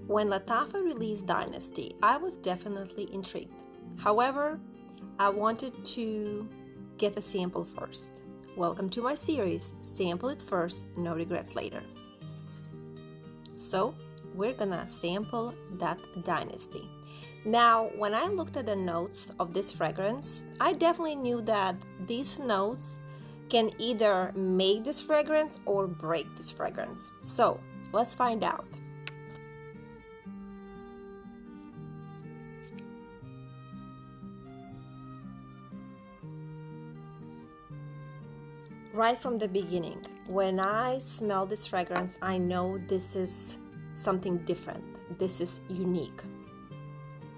When Lattafa released Dynasty, I was definitely intrigued. However, I wanted to get a sample first. Welcome to my series, Sample It First, No Regrets Later. So, we're gonna sample that Dynasty. Now, when I looked at the notes of this fragrance, I definitely knew that these notes can either make this fragrance or break this fragrance. So, let's find out. Right from the beginning, when I smell this fragrance, I know this is something different. This is unique.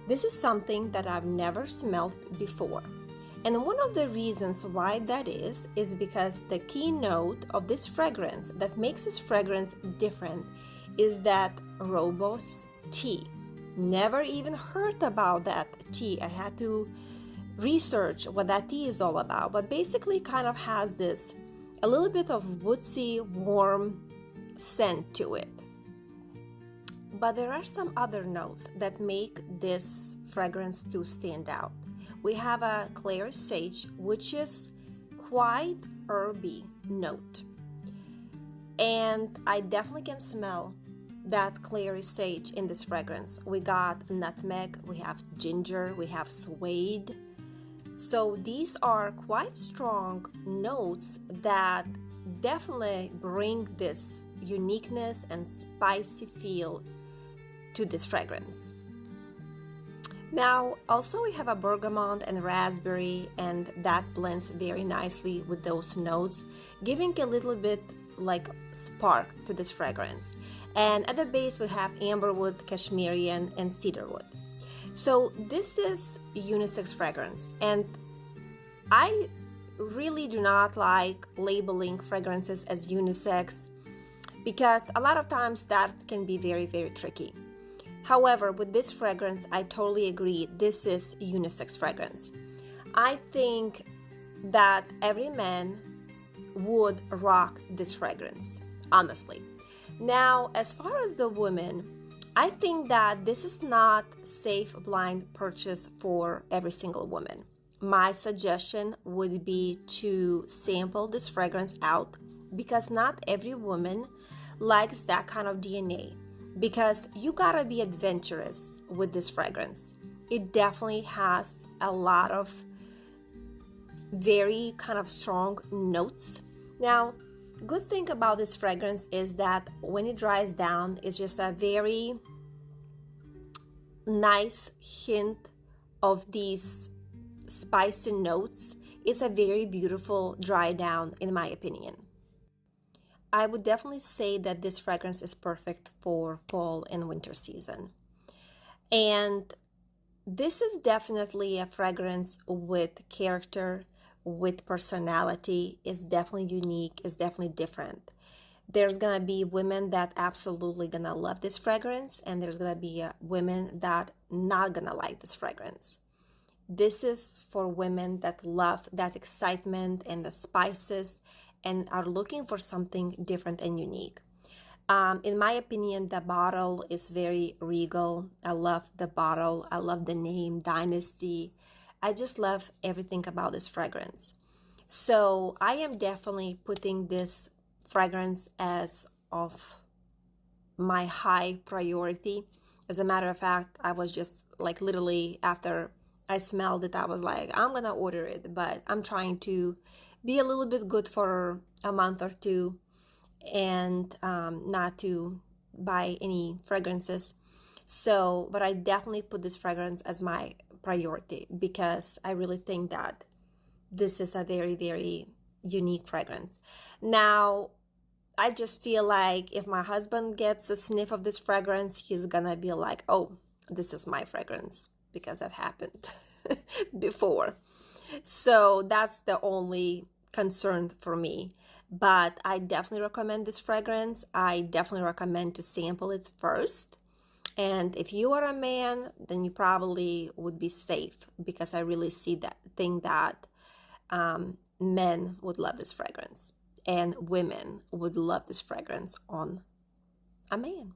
This is something that I've never smelled before. And one of the reasons why that is because the key note of this fragrance that makes this fragrance different is that rooibos tea. Never even heard about that tea. I had to research what that tea is all about, but basically kind of has this a little bit of woodsy, warm scent to it. But there are some other notes that make this fragrance to stand out. We have a clary sage, which is quite herby note. And I definitely can smell that clary sage in this fragrance. We got nutmeg, we have ginger, we have suede. So these are quite strong notes that definitely bring this uniqueness and spicy feel to this fragrance. Now, also we have a bergamot and raspberry, and that blends very nicely with those notes, giving a little bit like spark to this fragrance. And at the base we have amberwood, cashmerian, and cedarwood. So this is unisex fragrance, and I really do not like labeling fragrances as unisex because a lot of times that can be very, very tricky. However, with this fragrance, I totally agree. This is unisex fragrance. I think that every man would rock this fragrance, honestly. Now, as far as the women, I think that this is not safe blind purchase for every single woman. My suggestion would be to sample this fragrance out because not every woman likes that kind of DNA. Because you gotta be adventurous with this fragrance. It definitely has a lot of very kind of strong notes. Now, good thing about this fragrance is that when it dries down, it's just a very nice hint of these spicy notes. It's a very beautiful dry down, in my opinion. I would definitely say that this fragrance is perfect for fall and winter season. And this is definitely a fragrance with character, with personality. It's definitely unique, it's definitely different. There's gonna be women that absolutely gonna love this fragrance, and there's gonna be women that not gonna like this fragrance. This is for women that love that excitement and the spices and are looking for something different and unique. In my opinion, the bottle is very regal. I love the bottle. I love the name, Dynasty. I just love everything about this fragrance. So I am definitely putting this fragrance as of my high priority. As a matter of fact, I was just like literally after I smelled it, I was like, I'm gonna order it, but I'm trying to be a little bit good for a month or two and not to buy any fragrances. So, but I definitely put this fragrance as my priority because I really think that this is a very, very unique fragrance. Now, I just feel like if my husband gets a sniff of this fragrance, he's gonna be like, oh, this is my fragrance because that happened before. So that's the only concern for me. But I definitely recommend this fragrance. I definitely recommend to sample it first. And if you are a man, then you probably would be safe because I really think that men would love this fragrance and women would love this fragrance on a man.